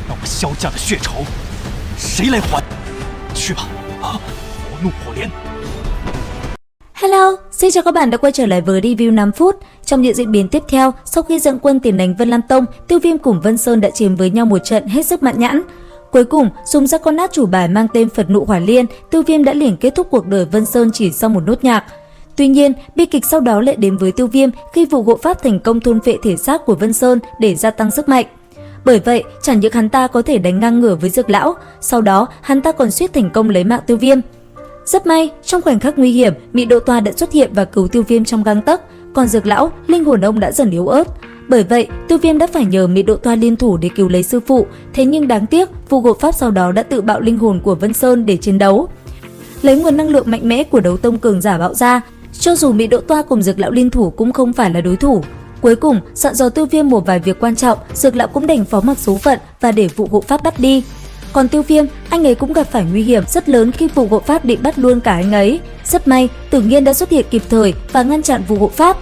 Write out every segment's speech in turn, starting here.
让我萧家的血仇，谁来还？去吧，火怒火莲。 Hello, xin chào các bạn đã quay trở lại với review 5 phút. Trong những diễn biến tiếp theo, sau khi dẫn quân tiền đánh Vân Lam Tông, Tiêu Viêm cùng Vân Sơn đã chiến với nhau một trận hết sức mãn nhãn. Cuối cùng, dùng ra con át chủ bài mang tên Phật Nộ Hỏa Liên, Tiêu Viêm đã liền kết thúc cuộc đời Vân Sơn chỉ sau một nốt nhạc. Tuy nhiên, bi kịch sau đó lại đến với Tiêu Viêm khi vụ hộ pháp thành công thôn phệ thể xác của Vân Sơn để gia tăng sức mạnh. Bởi vậy, chẳng những hắn ta có thể đánh ngang ngửa với Dược Lão, sau đó hắn ta còn suýt thành công lấy mạng Tiêu Viêm. Rất may, trong khoảnh khắc nguy hiểm, Mị Độ Toa đã xuất hiện và cứu Tiêu Viêm trong gang tấc, còn Dược Lão, linh hồn ông đã dần yếu ớt. Bởi vậy, Tiêu Viêm đã phải nhờ Mị Độ Toa liên thủ để cứu lấy sư phụ, thế nhưng đáng tiếc, vụ hộ pháp sau đó đã tự bạo linh hồn của Vân Sơn để chiến đấu. Lấy nguồn năng lượng mạnh mẽ của đấu tông cường giả bạo ra, cho dù Mị Độ Toa cùng Dược Lão liên thủ cũng không phải là đối thủ. Cuối cùng, dặn dò Tiêu Viêm một vài việc quan trọng, Dược Lão cũng đành phó mặc số phận và để vụ hộ pháp bắt đi. Còn Tiêu Viêm, anh ấy cũng gặp phải nguy hiểm rất lớn khi vụ hộ pháp định bắt luôn cả anh ấy. Rất may, Tử Nghiên đã xuất hiện kịp thời và ngăn chặn vụ hộ pháp.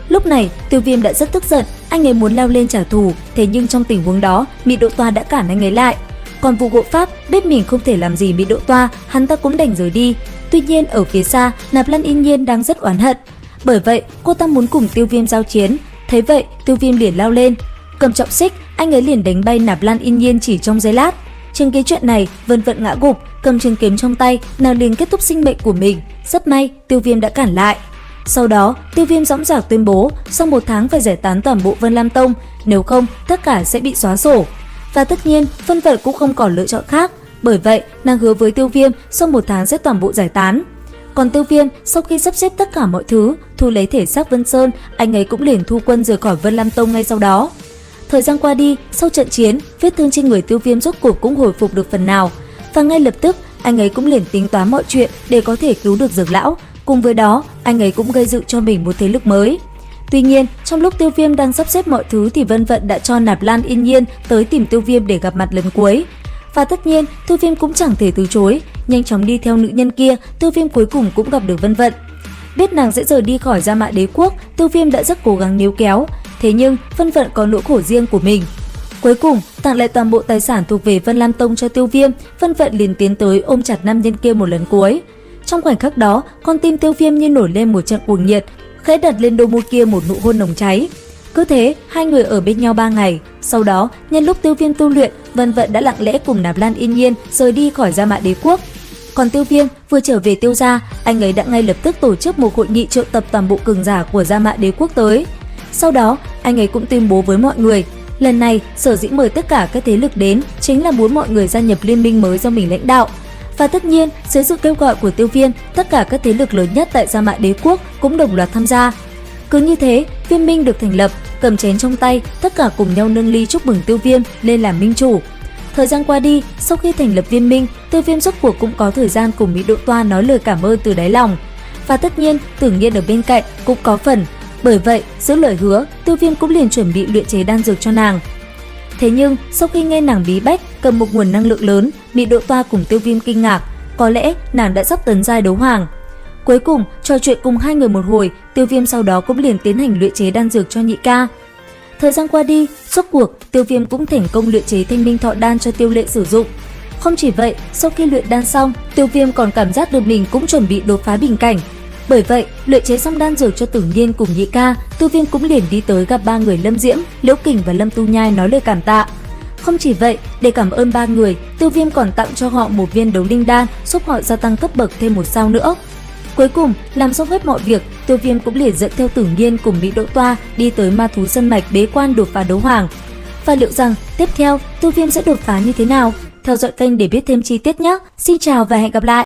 Lúc này, Tiêu Viêm đã rất tức giận, anh ấy muốn lao lên trả thù, thế nhưng trong tình huống đó, Mị Độ Toa đã cản anh ấy lại. Còn vụ hộ pháp biết mình không thể làm gì Mị Độ Toa, hắn ta cũng đành rời đi. Tuy nhiên ở phía xa, Nạp Lan Yên Nhiên đang rất oán hận. Bởi vậy, cô ta muốn cùng Tiêu Viêm giao chiến. Thế vậy, Tiêu Viêm liền lao lên, cầm trọng xích, anh ấy liền đánh bay Nạp Lan Yên Nhiên chỉ trong giây lát. Chứng kiến chuyện này, Vân Vận ngã gục, cầm trường kiếm trong tay, nàng liền kết thúc sinh mệnh của mình. Rất may, Tiêu Viêm đã cản lại. Sau đó, Tiêu Viêm dõng dạc tuyên bố, sau 1 tháng phải giải tán toàn bộ Vân Lam Tông, nếu không, tất cả sẽ bị xóa sổ. Và tất nhiên, Vân Vận cũng không còn lựa chọn khác, bởi vậy, nàng hứa với Tiêu Viêm sau 1 tháng sẽ toàn bộ giải tán. Còn Tiêu Viêm, sau khi sắp xếp tất cả mọi thứ, thu lấy thể xác Vân Sơn, anh ấy cũng liền thu quân rời khỏi Vân Lam Tông ngay sau đó. Thời gian qua đi, sau trận chiến, vết thương trên người Tiêu Viêm rốt cuộc cũng hồi phục được phần nào. Và ngay lập tức, anh ấy cũng liền tính toán mọi chuyện để có thể cứu được Dược Lão. Cùng với đó, anh ấy cũng gây dựng cho mình một thế lực mới. Tuy nhiên, trong lúc Tiêu Viêm đang sắp xếp mọi thứ thì Vân Vận đã cho Nạp Lan Yên Nhiên tới tìm Tiêu Viêm để gặp mặt lần cuối. Và tất nhiên, Tiêu Viêm cũng chẳng thể từ chối. Nhanh chóng đi theo nữ nhân kia, Tiêu Viêm cuối cùng cũng gặp được Vân Vận. Biết nàng sẽ rời đi khỏi Gia Mã Đế Quốc, Tiêu Viêm đã rất cố gắng níu kéo. Thế nhưng, Vân Vận có nỗi khổ riêng của mình. Cuối cùng, tặng lại toàn bộ tài sản thuộc về Vân Lam Tông cho Tiêu Viêm, Vân Vận liền tiến tới ôm chặt nam nhân kia một lần cuối. Trong khoảnh khắc đó, con tim Tiêu Viêm như nổi lên một trận cuồng nhiệt, khẽ đặt lên đôi môi kia một nụ hôn nồng cháy. Cứ thế, hai người ở bên nhau 3 ngày. Sau đó, nhân lúc Tiêu Viêm tu luyện, Vân Vận đã lặng lẽ cùng Nạp Lan Yên Nhiên rời đi khỏi Gia Mã Đế Quốc. Còn Tiêu Viêm vừa trở về Tiêu gia, anh ấy đã ngay lập tức tổ chức một hội nghị triệu tập toàn bộ cường giả của Gia Mã Đế Quốc tới. Sau đó, anh ấy cũng tuyên bố với mọi người, lần này sở dĩ mời tất cả các thế lực đến chính là muốn mọi người gia nhập liên minh mới do mình lãnh đạo. Và tất nhiên, dưới sự kêu gọi của Tiêu Viêm, tất cả các thế lực lớn nhất tại Gia Mã Đế Quốc cũng đồng loạt tham gia. Cứ như thế, Viêm Minh được thành lập, cầm chén trong tay, tất cả cùng nhau nâng ly chúc mừng Tiêu Viêm lên làm minh chủ. Thời gian qua đi, sau khi thành lập Viêm Minh, Tiêu Viêm rốt cuộc cũng có thời gian cùng Mị Độ Toa nói lời cảm ơn từ đáy lòng. Và tất nhiên, Tử Nghiên ở bên cạnh cũng có phần. Bởi vậy, giữ lời hứa, Tiêu Viêm cũng liền chuẩn bị luyện chế đan dược cho nàng. Thế nhưng, sau khi nghe nàng bí bách cầm một nguồn năng lượng lớn, Mị Độ Toa cùng Tiêu Viêm kinh ngạc, có lẽ nàng đã sắp tấn giai đấu hoàng. Cuối cùng, trò chuyện cùng hai người một hồi, Tiêu Viêm sau đó cũng liền tiến hành luyện chế đan dược cho nhị ca. Thời gian qua đi, rốt cuộc, Tiêu Viêm cũng thành công luyện chế Thanh Minh Thọ đan cho Tiêu Lệ sử dụng. Không chỉ vậy, sau khi luyện đan xong, Tiêu Viêm còn cảm giác được mình cũng chuẩn bị đột phá bình cảnh. Bởi vậy, luyện chế xong đan dược cho Tử Nghiên cùng nhị ca, Tiêu Viêm cũng liền đi tới gặp 3 người Lâm Diễm, Liễu Kình và Lâm Tu Nhai nói lời cảm tạ. Không chỉ vậy, để cảm ơn 3 người, Tiêu Viêm còn tặng cho họ một viên đấu linh đan giúp họ gia tăng cấp bậc thêm 1 sao nữa. Cuối cùng, làm xong hết mọi việc, Tiêu Viêm cũng liền dẫn theo Tử Nghiên cùng Mị Độ Toa đi tới Ma Thú Sơn Mạch bế quan đột phá đấu hoàng. Và liệu rằng tiếp theo Tiêu Viêm sẽ đột phá như thế nào? Theo dõi kênh để biết thêm chi tiết nhé. Xin chào và hẹn gặp lại!